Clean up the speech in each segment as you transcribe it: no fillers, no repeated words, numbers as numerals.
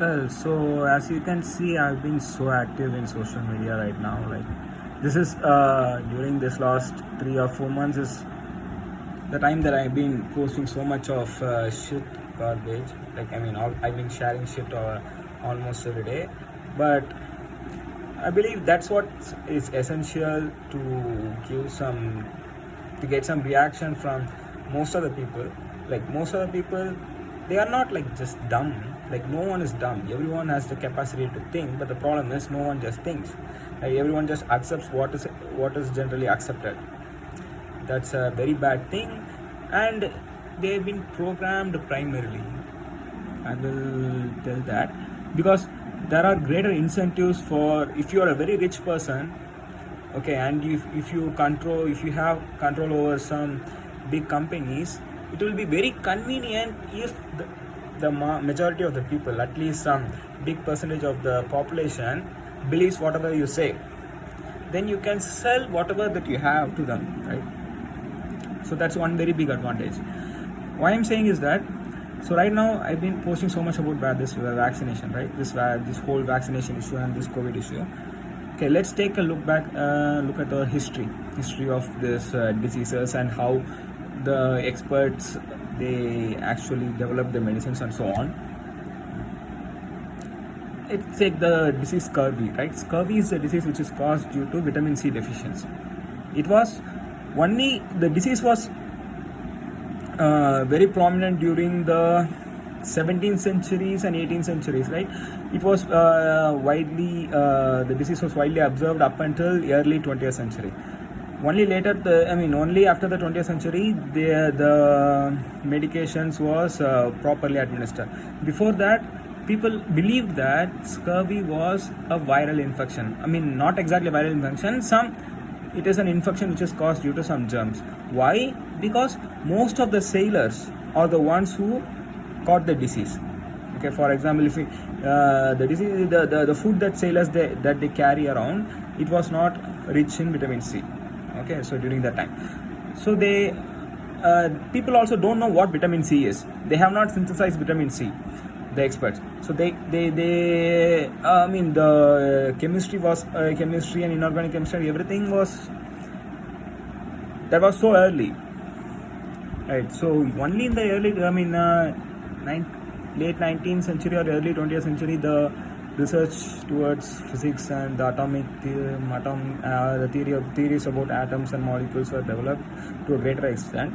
Well, so as you can see, I've been so active in social media right now. Like, this is during this last 3 or 4 months is the time that I've been posting so much of shit garbage. Like, I mean, I've been sharing shit almost every day. But I believe that's what is essential to get some reaction from most of the people. Like, most of the people, they are not like just dumb. Like, no one is dumb. Everyone has the capacity to think, but the problem is no one just thinks. Like, everyone just accepts what is generally accepted. That's a very bad thing, and they've been programmed primarily. I will tell that because there are greater incentives for if you are a very rich person, okay, and if you have control over some big companies, it will be very convenient if the majority of the people, at least some big percentage of the population, believes whatever you say. Then you can sell whatever that you have to them, right? So that's one very big advantage. Why I'm saying is that, so right now I've been posting so much about this vaccination, right? This whole vaccination issue and this COVID issue. Okay, let's take a look at the history of this diseases and how the experts, they actually develop the medicines and so on. Let's take the disease scurvy, right? Scurvy is a disease which is caused due to vitamin C deficiency. The disease was very prominent during the 17th centuries and 18th centuries, right? It was the disease was widely observed up until early 20th century. Only after the 20th century, the medications was properly administered. Before that, people believed that scurvy was a viral infection. I mean, not exactly viral infection. It is an infection which is caused due to some germs. Why? Because most of the sailors are the ones who caught the disease. Okay, for example, if the disease, the food that sailors they carry around, it was not rich in vitamin C. Okay, so during that time, so people also don't know what vitamin C is. They have not synthesized vitamin C, the experts. So the chemistry and inorganic chemistry, everything was so early, right? So only in the late 19th century or early 20th century, the research towards physics and the theories about atoms and molecules were developed to a greater extent.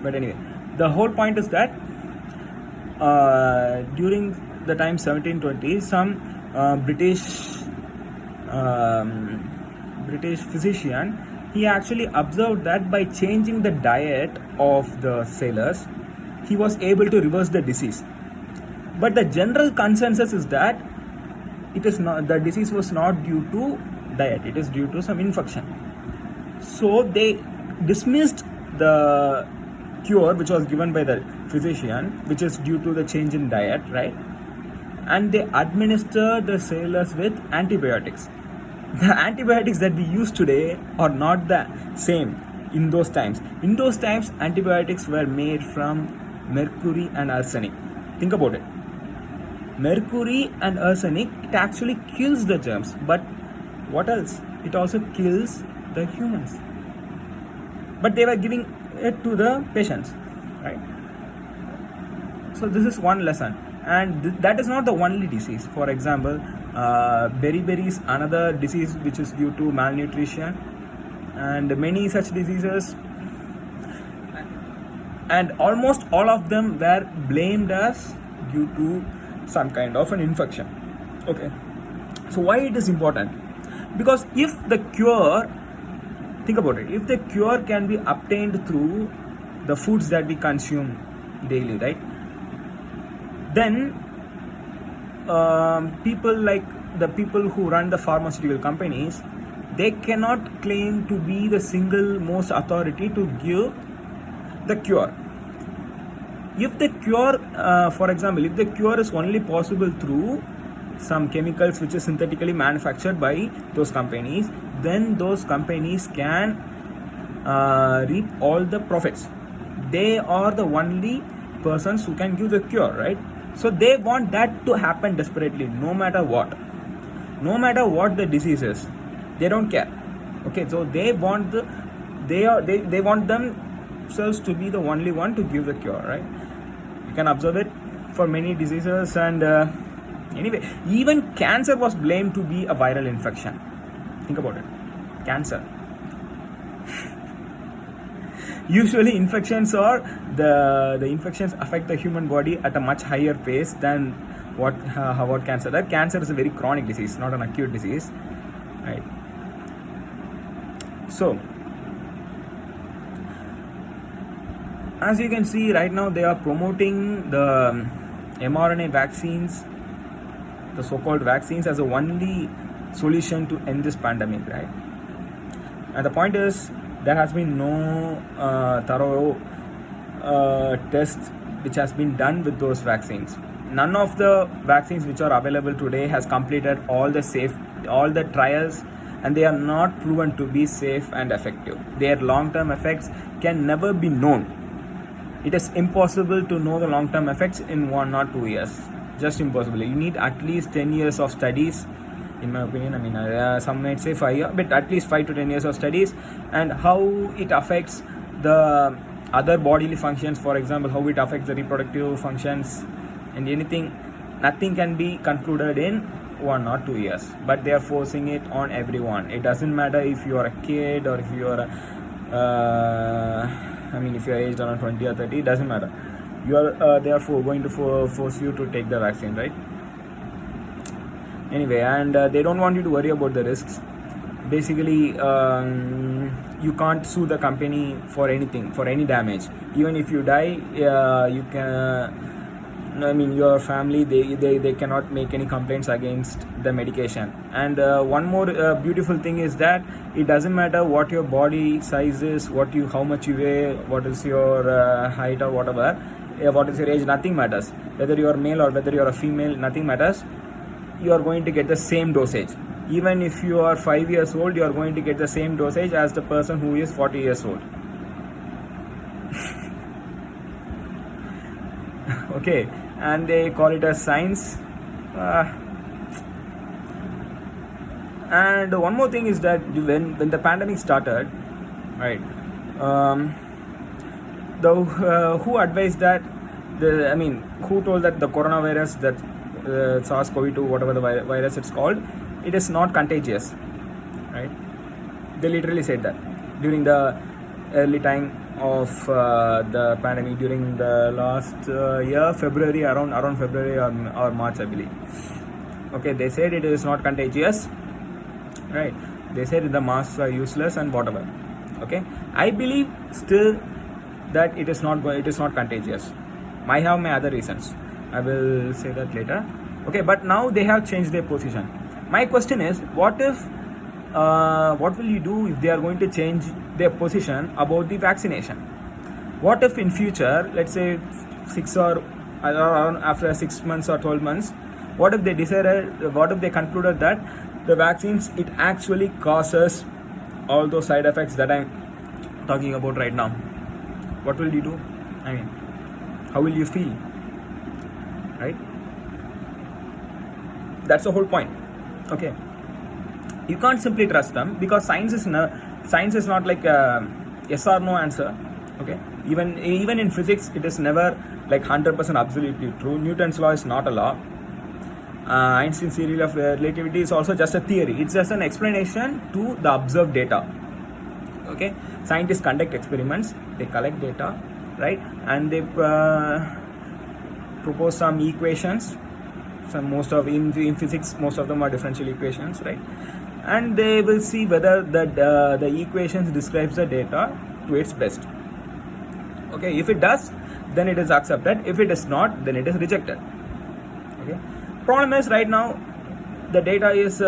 But anyway, the whole point is that during the time 1720, some British physician, he actually observed that by changing the diet of the sailors, he was able to reverse the disease. But the general consensus is that the disease was not due to diet, it is due to some infection. So they dismissed the cure which was given by the physician, which is due to the change in diet, right? And they administered the sailors with antibiotics. The antibiotics that we use today are not the same in those times. In those times, antibiotics were made from mercury and arsenic. Think about it. Mercury and arsenic, it actually kills the germs, but what else? It also kills the humans. But they were giving it to the patients, right? So this is one lesson, and that is not the only disease. For example, beriberi is another disease which is due to malnutrition, and many such diseases, and almost all of them were blamed as due to some kind of an infection. Okay, so why it is important? Because if the cure, think about it, if the cure can be obtained through the foods that we consume daily, right, then the people who run the pharmaceutical companies, they cannot claim to be the single most authority to give the cure. If the cure, for example, if the cure is only possible through some chemicals which is synthetically manufactured by those companies, then those companies can reap all the profits. They are the only persons who can give the cure, right? So they want that to happen desperately, no matter what. No matter what the disease is, they don't care. Okay, so they want they want themselves to be the only one to give the cure, right? You can observe it for many diseases, and anyway, even cancer was blamed to be a viral infection. Think about it. Cancer. Usually infections or the infections affect the human body at a much higher pace than what how about cancer. That cancer is a very chronic disease, not an acute disease, right? So as you can see right now, they are promoting the mRNA vaccines, the so-called vaccines, as the only solution to end this pandemic, right? And the point is, there has been no thorough test which has been done with those vaccines. None of the vaccines which are available today has completed all the trials, and they are not proven to be safe and effective. Their long-term effects can never be known. It is impossible to know the long-term effects in 1 or 2 years. Just impossible. You need at least 10 years of studies, in my opinion. I mean, some might say 5 years, but at least 5 to 10 years of studies, and how it affects the other bodily functions. For example, how it affects the reproductive functions and anything. Nothing can be concluded in 1 or 2 years, but they are forcing it on everyone. It doesn't matter if you are a kid or if you are if you are aged around 20 or 30, it doesn't matter. You are therefore going to force you to take the vaccine, right? Anyway, and they don't want you to worry about the risks. Basically, you can't sue the company for anything, for any damage. Even if you die, you can. Your family, they cannot make any complaints against the medication. And one more beautiful thing is that it doesn't matter what your body size is, how much you weigh, what is your height or whatever, what is your age, nothing matters. Whether you are male or whether you are a female, nothing matters. You are going to get the same dosage. Even if you are 5 years old, you are going to get the same dosage as the person who is 40 years old. Okay, and they call it as science. And one more thing is that when the pandemic started, right, who advised that who told that the coronavirus, that SARS-CoV-2, whatever the virus it's called, it is not contagious, right? They literally said that during the early time of the pandemic, during the last year, February, around February or March, I believe. Okay, they said it is not contagious, right? They said the masks are useless and whatever. Okay, I believe still that it is not contagious. I have my other reasons. I will say that later. Okay, but now they have changed their position. My question is, what will you do if they are going to change their position about the vaccination? What if in future, let's say after 6 months or 12 months, what if they concluded that the vaccines, it actually causes all those side effects that I'm talking about right now? What will you do? How will you feel? Right? That's the whole point. Okay, you can't simply trust them, because science is not like a yes or no answer. Okay, even in physics, it is never like 100% absolutely true. Newton's law is not a law. Einstein's theory of relativity is also just a theory. It's just an explanation to the observed data. Okay, scientists conduct experiments, they collect data, right, and they propose some equations. In physics, most of them are differential equations, right? And they will see whether the equations describes the data to its best. Okay, if it does, then it is accepted. If it is not, then it is rejected. Okay, problem is right now the data is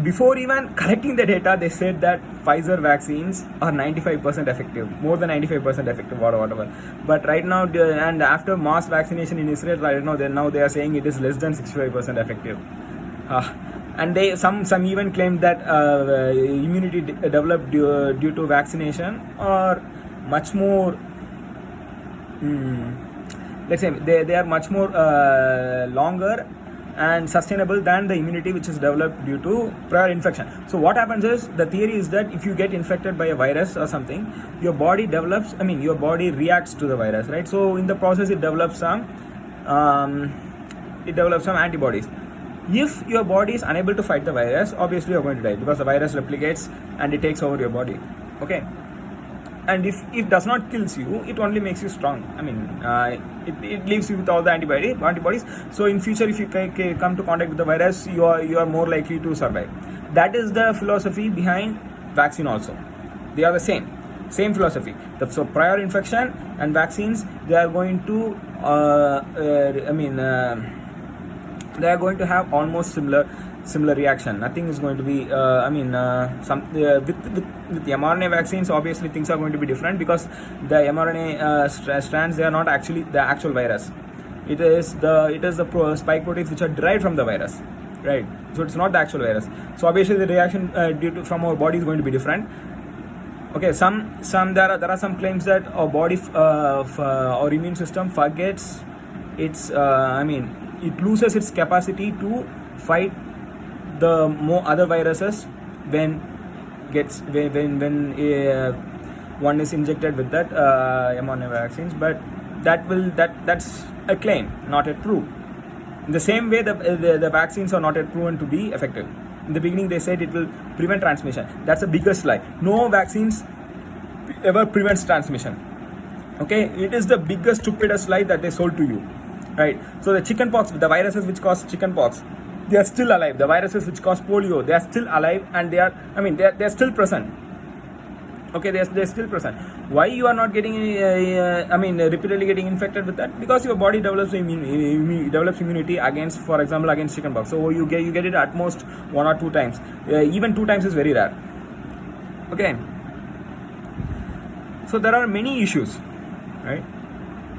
before even collecting the data, they said that Pfizer vaccines are 95% effective, more than 95% effective, whatever. But right now, and after mass vaccination in Israel, right now they are saying it is less than 65% effective. And some even claimed that immunity developed due to vaccination are much more let's say they are much more longer and sustainable than the immunity which is developed due to prior infection. So what happens is, the theory is that if you get infected by a virus or something, your body develops, your body reacts to the virus, right? So in the process it develops some antibodies. If your body is unable to fight the virus, obviously you're going to die, because the virus replicates and it takes over your body. Okay, and if it does not kills you, it only makes you strong. It leaves you with all the antibodies. So in future, if you come to contact with the virus, you are more likely to survive. That is the philosophy behind vaccine also. They are the same philosophy. So prior infection and vaccines, they are going to they are going to have almost similar reaction. Nothing is going to be with mRNA vaccines, obviously things are going to be different, because the mRNA strands, they are not actually the actual virus. It is the spike proteins which are derived from the virus, right? So it's not the actual virus. So obviously the reaction from our body is going to be different. Okay, there are some claims that our body our immune system forgets its it loses its capacity to fight the more other viruses when one is injected with that mRNA vaccines. But that's a claim, not a true. In the same way, the vaccines are not yet proven to be effective. In the beginning they said it will prevent transmission. That's the biggest lie. No vaccines ever prevents transmission. Okay, it is the biggest stupidest lie that they sold to you, right? So the chickenpox, the viruses which cause chickenpox, they are still alive. The viruses which cause polio, they are still alive, and they are still present. Okay, they're still present. Why you are not getting repeatedly getting infected with that? Because your body develops immunity against, for example, against chickenpox. So you get it at most 1 or 2 times. Even 2 times is very rare. Okay. So there are many issues, right?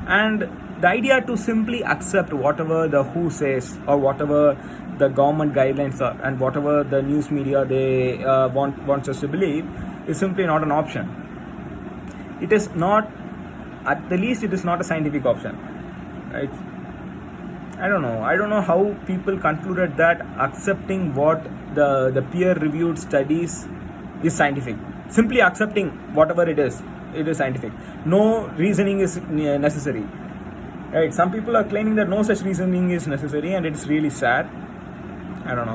And the idea to simply accept whatever the WHO says, or whatever the government guidelines are, and whatever the news media they wants us to believe, is simply not an option. It is not, at the least it is not a scientific option, right? I don't know how people concluded that accepting what the peer-reviewed studies is scientific. Simply accepting whatever it is scientific. No reasoning is necessary, right? Some people are claiming that no such reasoning is necessary, and it's really sad. I don't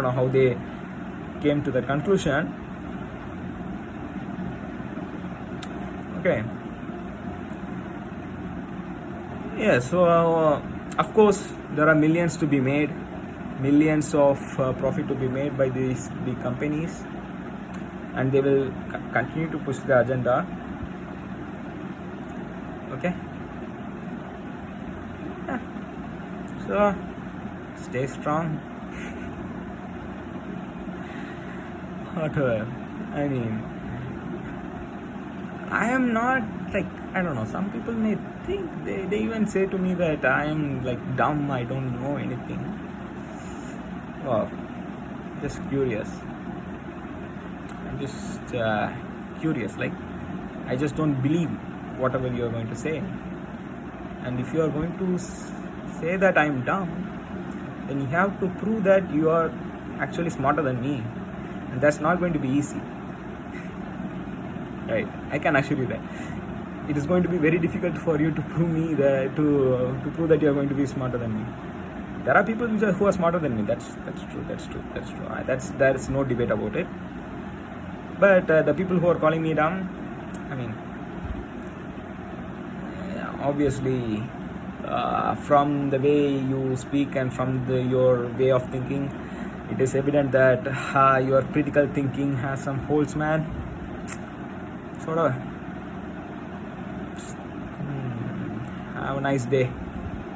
know how they came to that conclusion. Okay. Yeah, so of course there are millions to be made, millions of profit to be made by these big companies, and they will continue to push the agenda. Okay. Yeah. So stay strong. Whatever. I am not some people may think, they even say to me that I am dumb, I don't know anything. Wow, just curious. I'm just curious, I just don't believe whatever you are going to say. And if you are going to say that I am dumb, then you have to prove that you are actually smarter than me, and that's not going to be easy. Right, I can assure you that it is going to be very difficult for you to prove me that to prove that you are going to be smarter than me. There are people who are smarter than me. That's true. There is no debate about it. But the people who are calling me dumb, obviously, from the way you speak and from your way of thinking, it is evident that your critical thinking has some holes, man. Sort of. Have a nice day.